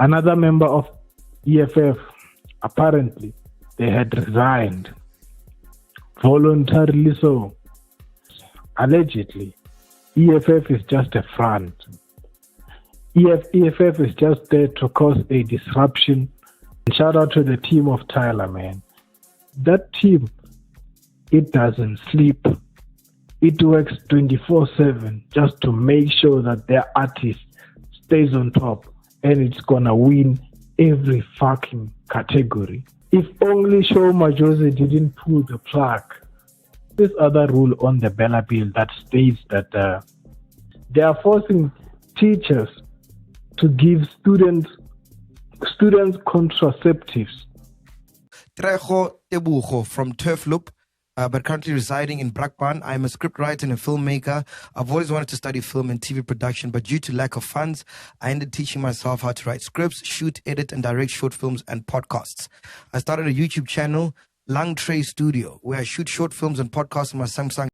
Another member of EFF, apparently, they had resigned. Voluntarily so. Allegedly, EFF is just a front. EFF is just there to cause a disruption. Shout out to the team of Tyler, man. That team, it doesn't sleep. It works 24/7 just to make sure that their artist stays on top and it's gonna win every fucking category. If only Sho Madjozi didn't pull the plug. This other rule on the Bella Bill that states that they are forcing teachers to give students contraceptives. Trejo Tebogo from Turf Loop, but currently residing in Brakpan. I'm a scriptwriter and a filmmaker. I've always wanted to study film and TV production, but due to lack of funds, I ended teaching myself how to write scripts, shoot, edit, and direct short films and podcasts. I started a YouTube channel, Lang Tray Studio, where I shoot short films and podcasts on my Samsung.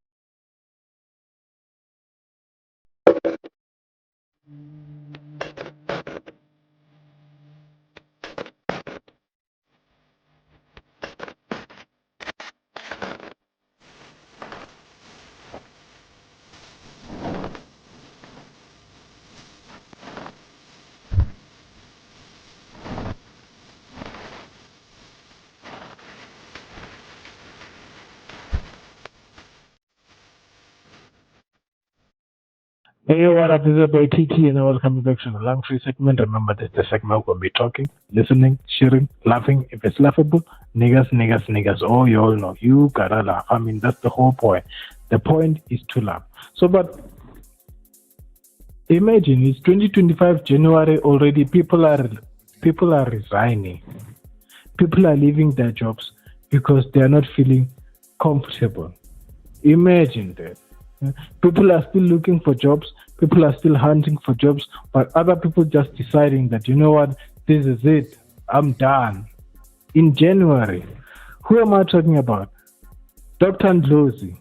Hey, what up? This is your boy TT, and welcome back to the Lang Free segment. Remember, this is the segment we'll be talking, listening, sharing, laughing. If it's laughable, niggas. Oh, you all know, you gotta laugh. I mean, that's the whole point. The point is to laugh. So, but imagine it's 2025 January already. People are resigning. People are leaving their jobs because they are not feeling comfortable. Imagine that. People are still looking for jobs. People are still hunting for jobs, but other people just deciding that, you know what, this is it. I'm done. In January, who am I talking about? Dr. Ndlozi.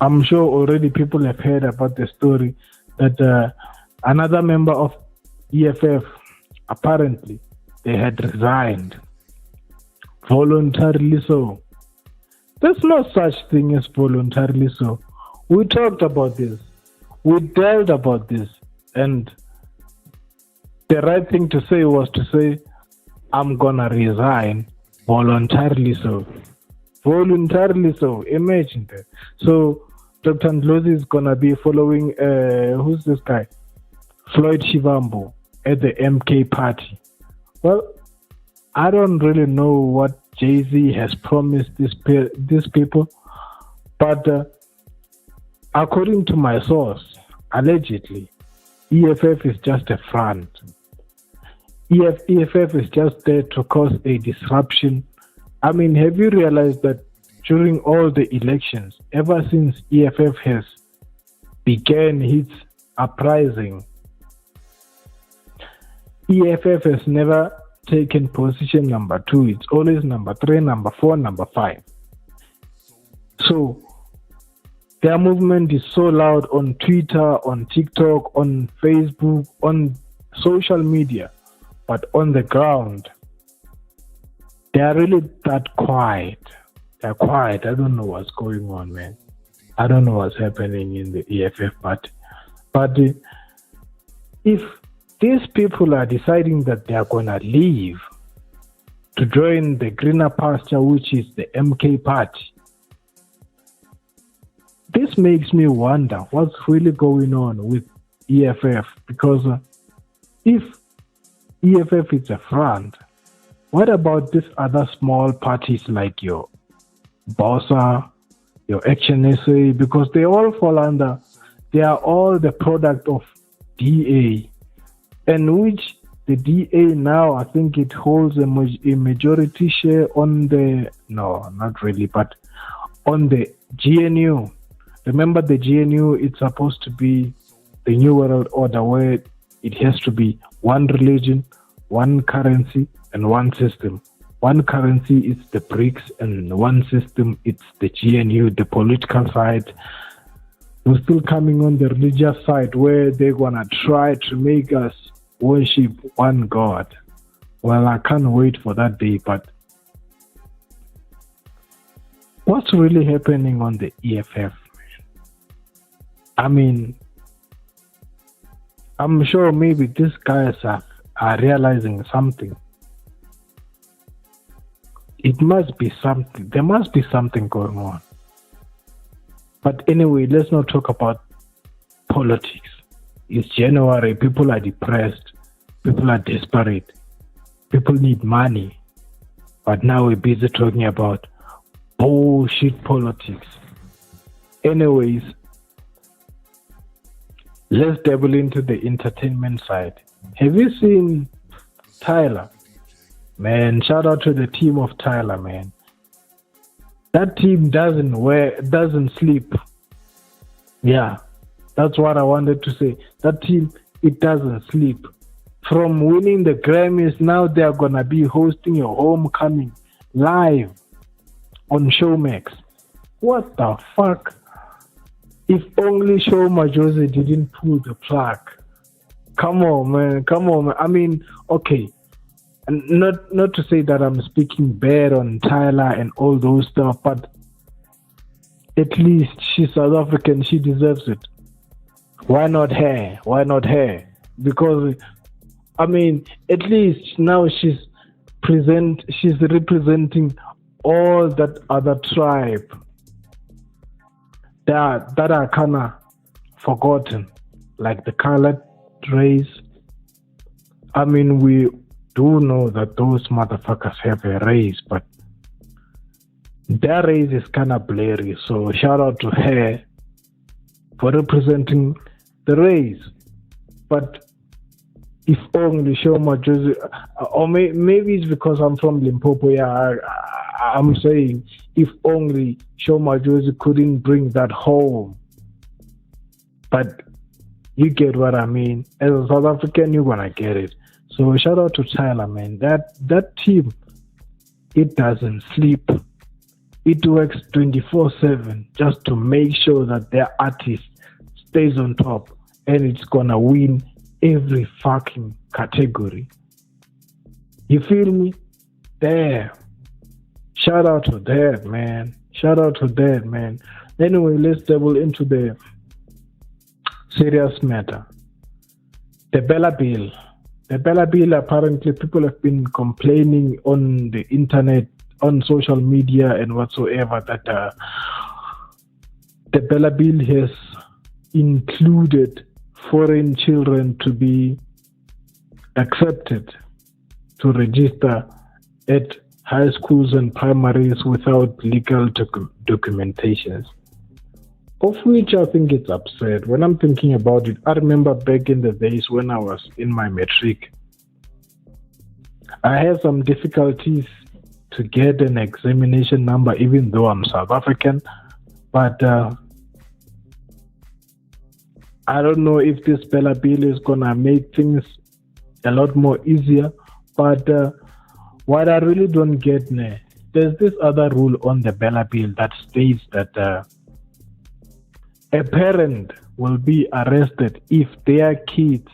I'm sure already people have heard about the story that another member of EFF, apparently, they had resigned. Voluntarily so. There's no such thing as voluntarily so. We talked about this. We dealt about this. And the right thing to say was to say, I'm gonna resign voluntarily so. Voluntarily so. Imagine that. So Dr. Ndlozi is gonna be following who's this guy? Floyd Shivambu at the MK party. Well, I don't really know what Jay-Z has promised these people, but according to my source, allegedly, EFF is just a front. EFF is just there to cause a disruption. I mean, have you realized that during all the elections, ever since EFF has began its uprising, EFF has never taken position number 2. It's always number 3, number 4, number 5. So their movement is so loud on Twitter, on TikTok, on Facebook, on social media, but on the ground, they are really that quiet. They're quiet. I don't know what's going on, man. I don't know what's happening in the EFF party. But if these people are deciding that they are going to leave to join the greener pasture, which is the MK party, this makes me wonder what's really going on with EFF. Because if EFF is a front, what about these other small parties like your BOSA, your Action SA? Because they all fall under, they are all the product of DA. And which the DA now, I think it holds a majority share on the, no, not really, but on the GNU. Remember the GNU, it's supposed to be the New World Order where it has to be one religion, one currency, and one system. One currency is the BRICS, and one system, it's the GNU, the political side. We're still coming on the religious side where they're going to try to make us worship one God. Well, I can't wait for that day, but what's really happening on the EFF? I mean, I'm sure maybe these guys are realizing something. It must be something. There must be something going on. But anyway, let's not talk about politics. It's January. People are depressed. People are desperate. People need money. But now we're busy talking about bullshit politics. Anyways, let's dabble into the entertainment side. Have you seen Tyler? Man, shout out to the team of Tyler, man. That team doesn't sleep. Yeah, that's what I wanted to say. That team, it doesn't sleep. From winning the Grammys, now they're gonna be hosting a homecoming live on Showmax. What the fuck? If only Show Majosi didn't pull the plug. Come on, man. I mean, okay. Not to say that I'm speaking bad on Tyler and all those stuff, but at least she's South African. She deserves it. Why not her? Because, I mean, at least now she's representing all that other tribe that are kind of forgotten, like the colored race. I mean, we do know that those motherfuckers have a race, but their race is kind of blurry. So shout out to her for representing the race. But if only Show Majosi, or maybe it's because I'm from Limpopo. Yeah, I'm saying if only Show Majosi couldn't bring that home. But you get what I mean. As a South African, you're gonna get it. So shout out to Tyler, man. That team, it doesn't sleep. It works 24/7 just to make sure that their artist stays on top, and it's gonna win every fucking category. You feel me? Damn. Shout out to that, man. Anyway, let's dabble into the serious matter. The Bella Bill. The Bella Bill, apparently people have been complaining on the internet, on social media and whatsoever, that the Bella Bill has included foreign children to be accepted to register at high schools and primaries without legal documentations. Of which I think it's absurd. When I'm thinking about it, I remember back in the days when I was in my matric, I had some difficulties to get an examination number, even though I'm South African. But I don't know if this Bella Bill is gonna make things a lot more easier. But what I really don't get, there's this other rule on the Bella Bill that states that a parent will be arrested if their kids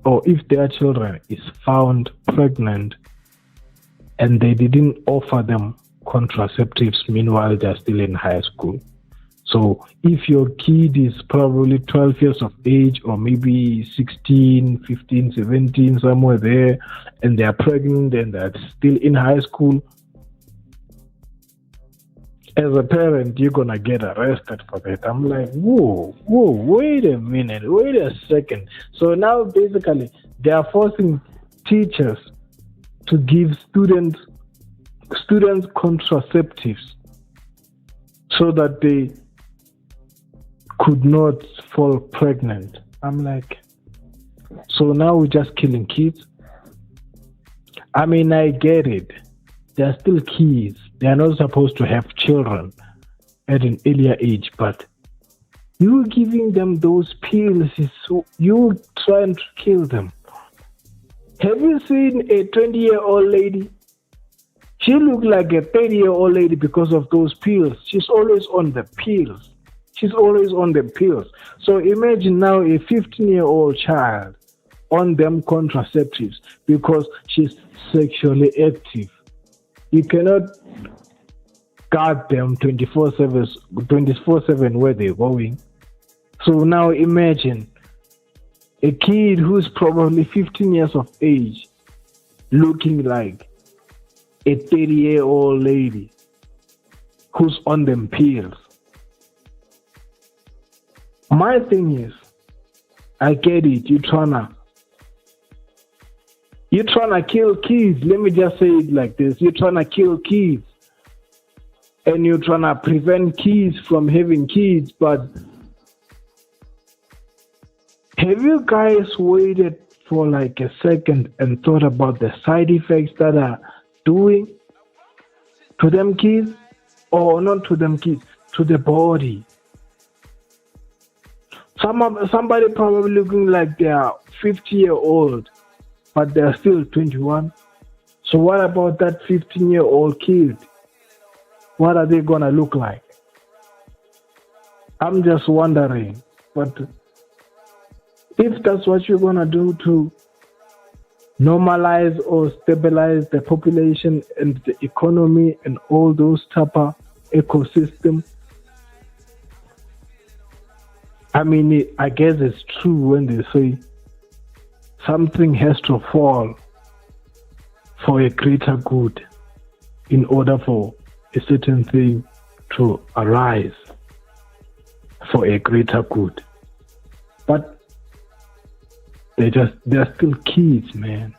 or if their children is found pregnant and they didn't offer them contraceptives meanwhile they're still in high school. So if your kid is probably 12 years of age or maybe 16, 15, 17, somewhere there, and they're pregnant and they're still in high school, as a parent, you're going to get arrested for that. I'm like, whoa, wait a minute, wait a second. So now basically they are forcing teachers to give students contraceptives so that they could not fall pregnant. I'm like, so now we're just killing kids? I mean, I get it. They're still kids. They are not supposed to have children at an earlier age, but you giving them those pills is so you trying to kill them. Have you seen a 20-year-old lady? She looked like a 30-year-old lady because of those pills. She's always on the pills. So imagine now a 15-year-old child on them contraceptives because she's sexually active. You cannot guard them 24/7 where they're going. So now imagine a kid who's probably 15 years of age looking like a 30-year-old lady who's on them pills. My thing is, I get it, you're trying to kill kids. Let me just say it like this. You're trying to kill kids. And you're trying to prevent kids from having kids. But have you guys waited for like a second and thought about the side effects that are doing to them kids? Or not to them kids, to the body. Somebody probably looking like they are 50-year-old, but they're still 21. So what about that 15-year-old kid? What are they gonna look like? I'm just wondering. But if that's what you're gonna do to normalize or stabilize the population and the economy and all those type of ecosystem, I mean, I guess it's true when they say something has to fall for a greater good in order for a certain thing to arise for a greater good. But they're still kids, man.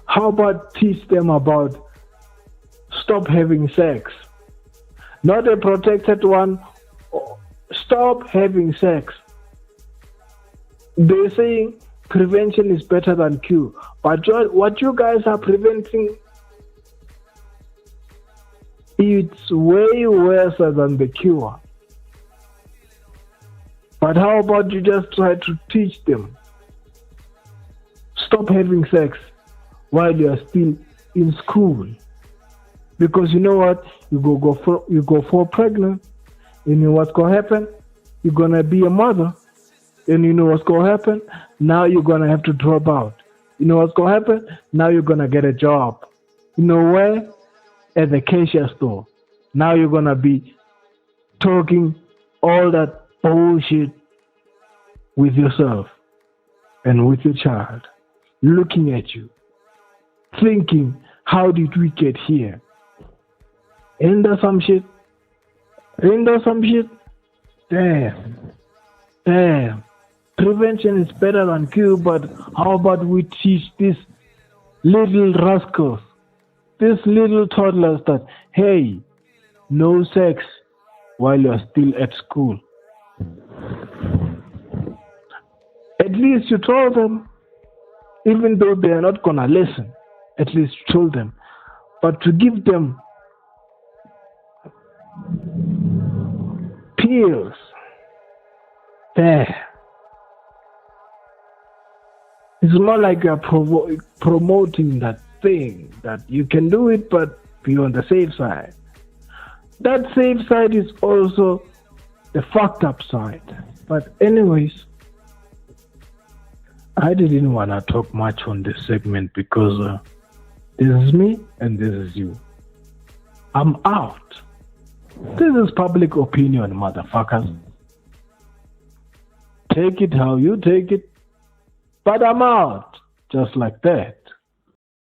How about teach them about stop having sex? Not a protected one. Stop having sex. They're saying prevention is better than cure. But what you guys are preventing, it's way worse than the cure. But how about you just try to teach them? Stop having sex while you are still in school. Because you know what? You go for pregnant. You know what's going to happen? You're going to be a mother. And you know what's going to happen? Now you're going to have to drop out. You know what's going to happen? Now you're going to get a job. You know where? At the cashier store. Now you're going to be talking all that bullshit with yourself and with your child. Looking at you. Thinking, how did we get here? Ain't there some shit? Damn. Prevention is better than cure, but how about we teach these little rascals, these little toddlers that, hey, no sex while you're still at school. At least you told them, even though they are not going to listen, at least you told them. But to give them pills, there. It's more like you're promoting that thing, that you can do it, but be on the safe side. That safe side is also the fucked up side. But anyways, I didn't want to talk much on this segment because this is me and this is you. I'm out. This is public opinion, motherfuckers. Take it how you take it. But I'm out. Just like that.